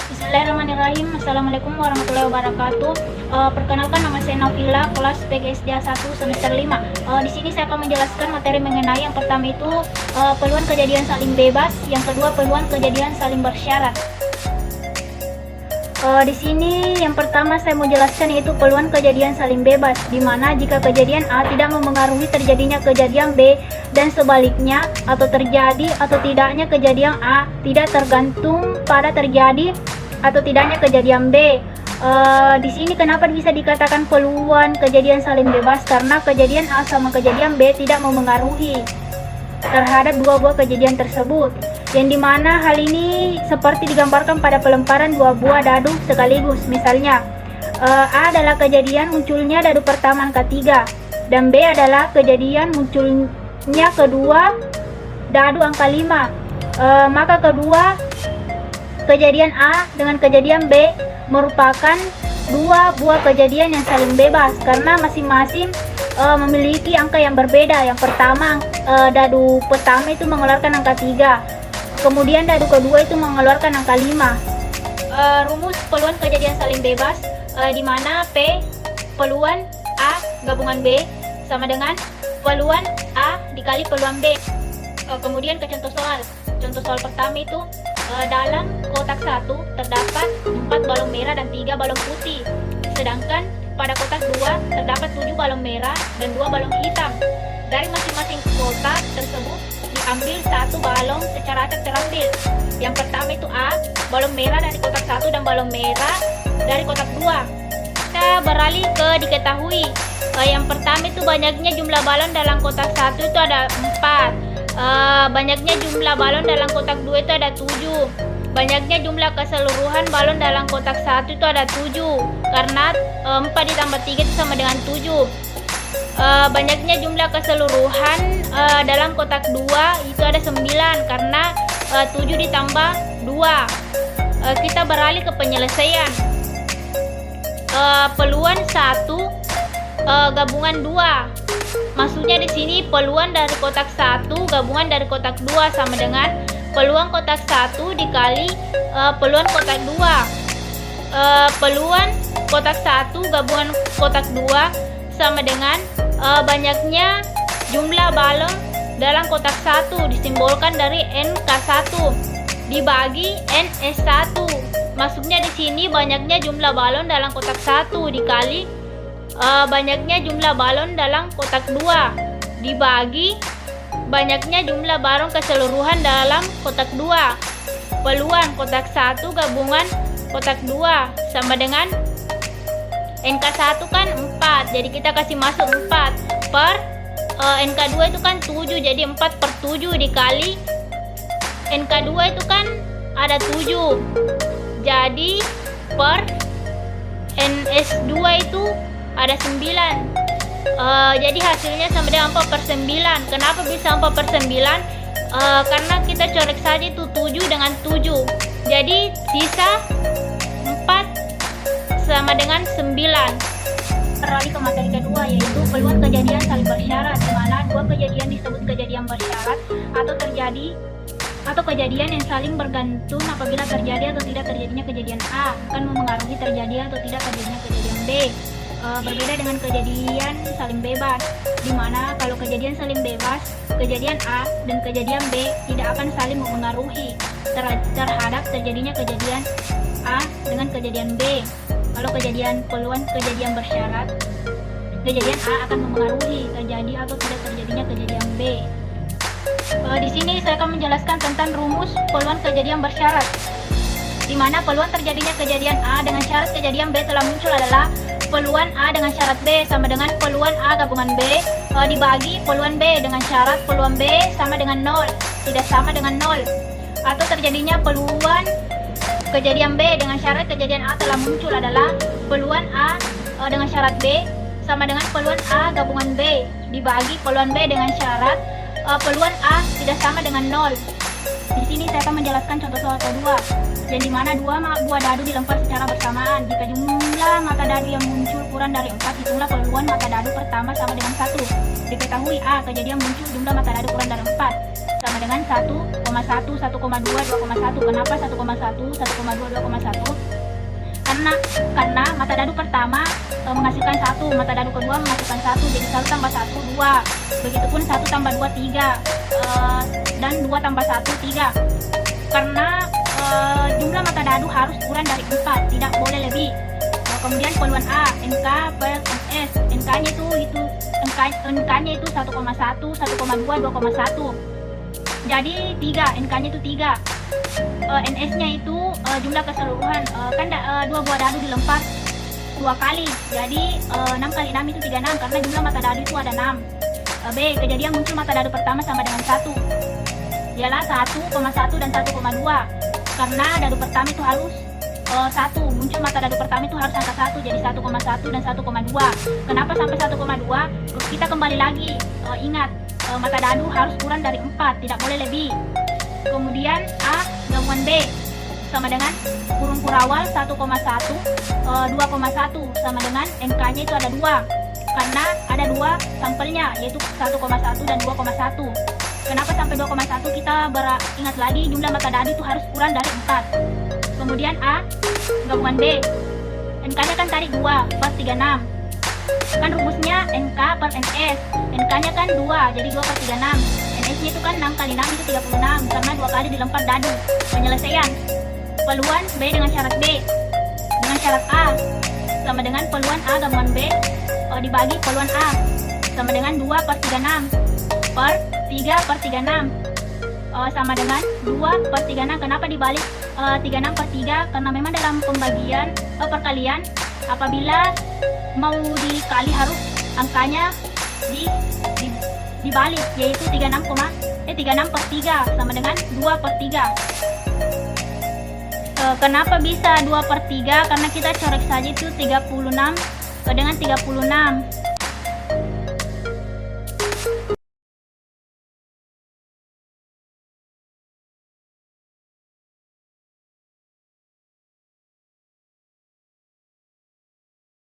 Bismillahirrahmanirrahim. Assalamualaikum warahmatullahi wabarakatuh. Perkenalkan, nama saya Nafila, kelas PGSD 1 semester 5. Di sini saya akan menjelaskan materi mengenai yang pertama itu peluang kejadian saling bebas, yang kedua peluang kejadian saling bersyarat. Di sini yang pertama saya mau jelaskan yaitu peluang kejadian saling bebas, di mana jika kejadian A tidak memengaruhi terjadinya kejadian B dan sebaliknya, atau terjadi atau tidaknya kejadian A tidak tergantung pada terjadi atau tidaknya kejadian B. Di sini kenapa bisa dikatakan peluang kejadian saling bebas? Karena kejadian A sama kejadian B tidak memengaruhi terhadap dua buah kejadian tersebut, yang dimana hal ini seperti digambarkan pada pelemparan dua buah dadu sekaligus. Misalnya A adalah kejadian munculnya dadu pertama angka 3 dan B adalah kejadian munculnya kedua dadu angka 5. Maka kedua kejadian A dengan kejadian B merupakan dua buah kejadian yang saling bebas karena masing-masing memiliki angka yang berbeda. Yang pertama, dadu pertama itu mengeluarkan angka 3, kemudian dadu kedua itu mengeluarkan angka 5. Rumus peluang kejadian saling bebas, di mana P peluang A gabungan B sama dengan peluang A dikali peluang B. Kemudian ke contoh soal. Contoh soal pertama itu dalam kotak 1 terdapat 4 balon merah dan 3 balon putih, sedangkan pada kotak 2 terdapat 7 balon merah dan 2 balon hitam. Dari masing-masing kotak tersebut diambil satu balon secara acak terambil. Yang pertama itu A, balon merah dari kotak 1 dan balon merah dari kotak 2. Kita beralih ke diketahui. Yang pertama itu banyaknya jumlah balon dalam kotak 1 itu ada 4. Banyaknya jumlah balon dalam kotak 2 itu ada 7. Banyaknya jumlah keseluruhan balon dalam kotak 1 itu ada 7, karena 4 ditambah 3 itu sama dengan 7. Banyaknya jumlah keseluruhan dalam kotak 2 itu ada 9, karena 7 ditambah 2. Kita beralih ke penyelesaian. Peluang 1 gabungan 2. Maksudnya di sini peluang dari kotak 1 gabungan dari kotak 2 sama dengan peluang kotak 1 dikali peluang kotak 2. Peluang kotak 1 gabungan kotak 2 sama dengan banyaknya jumlah balon dalam kotak 1 disimbolkan dari NK1 dibagi NS1. Maksudnya di sini banyaknya jumlah balon dalam kotak 1 dikali banyaknya jumlah balon dalam kotak 2 dibagi banyaknya jumlah balon keseluruhan dalam kotak 2. Peluang kotak 1 gabungan kotak 2 sama dengan NK1 kan 4, jadi kita kasih masuk 4 per NK2 itu kan 7, jadi 4 per 7 dikali NK2 itu kan ada 7, jadi per NS2 itu ada 9. Jadi hasilnya sama dengan 4 per 9. Kenapa bisa 4 per 9? Karena kita coret saja itu 7 dengan 7, jadi sisa 4 sama dengan 9. Beralih ke materi kedua, yaitu peluang kejadian saling bersyarat, di mana dua kejadian disebut kejadian bersyarat atau kejadian yang saling bergantung apabila terjadi atau tidak terjadinya kejadian A akan memengaruhi terjadi atau tidak terjadinya kejadian B. Berbeda dengan kejadian saling bebas, di mana kalau kejadian saling bebas, kejadian A dan kejadian B tidak akan saling memengaruhi terhadap terjadinya kejadian A dengan kejadian B. Kalau kejadian peluang kejadian bersyarat, kejadian A akan memengaruhi terjadi atau tidak terjadinya kejadian B. Di sini saya akan menjelaskan tentang rumus peluang kejadian bersyarat, di mana peluang terjadinya kejadian A dengan syarat kejadian B telah muncul adalah peluang A dengan syarat B sama dengan peluang A gabungan B dibagi peluang B dengan syarat peluang B sama dengan 0, tidak sama dengan 0. Atau terjadinya peluang kejadian B dengan syarat kejadian A telah muncul adalah peluang A dengan syarat B sama dengan peluang A gabungan B dibagi peluang B dengan syarat peluang A tidak sama dengan 0. Di sini saya akan menjelaskan contoh soal kedua, yang dimana dua buah dadu dilempar secara bersamaan. Jika jumlah mata dadu yang muncul kurang dari 4, hitunglah peluang mata dadu pertama sama dengan 1. Diketahui A, kejadian muncul jumlah mata dadu kurang dari 4. sama dengan 1,1, 1,2, 2,1. Kenapa 1,1, 1,2, 2,1? Karena mata dadu pertama menghasilkan 1, mata dadu kedua menghasilkan 1, jadi 1 tambah 1, 2. Begitupun 1 tambah 2, 3, dan 2 tambah 1, 3. Karena jumlah mata dadu harus kurang dari 4, tidak boleh lebih. Kemudian peluan A, NK per NS. NK-nya itu 1,1, 1,2, 2,1. Jadi 3, NK-nya itu 3. NS-nya itu jumlah keseluruhan, kan 2 buah dadu dilempar 2 kali, jadi 6 kali 6 itu 36, karena jumlah mata dadu itu ada 6. B, kejadian muncul mata dadu pertama sama dengan 1, ialah 1,1 dan 1,2. Karena dadu pertama itu harus 1, muncul mata dadu pertama itu harus angka 1, jadi 1,1 dan 1,2. Kenapa sampai 1,2? Kita kembali lagi, ingat, mata dadu harus kurang dari 4, tidak boleh lebih. Kemudian A gabungan B sama dengan kurung kurawal 1,1, 2,1 sama dengan NK-nya itu ada 2, karena ada 2 sampelnya, yaitu 1,1 dan 2,1. Kenapa sampai 2,1? Kita ingat lagi, jumlah mata dadu itu harus kurang dari 4. Kemudian A gabungan B, NK-nya kan tadi 2 per 36, kan rumusnya NK per NS. NK-nya kan 2, jadi 2 per 36. NS-nya itu kan 6 kali 6 itu 36, karena 2 kali dilempar dadu. Penyelesaian peluan B dengan syarat B dengan syarat A sama dengan peluan A gabungan B dibagi peluan A sama dengan 2 per 36 per 3 per 36 sama dengan 2 per 36. Kenapa dibalik 36 per 3? Karena memang dalam pembagian perkalian apabila mau dikali harus angkanya dibalik, yaitu 36 per 3 sama dengan 2 per 3. Kenapa bisa 2 per 3? Karena kita corek saja itu 36 dengan 36.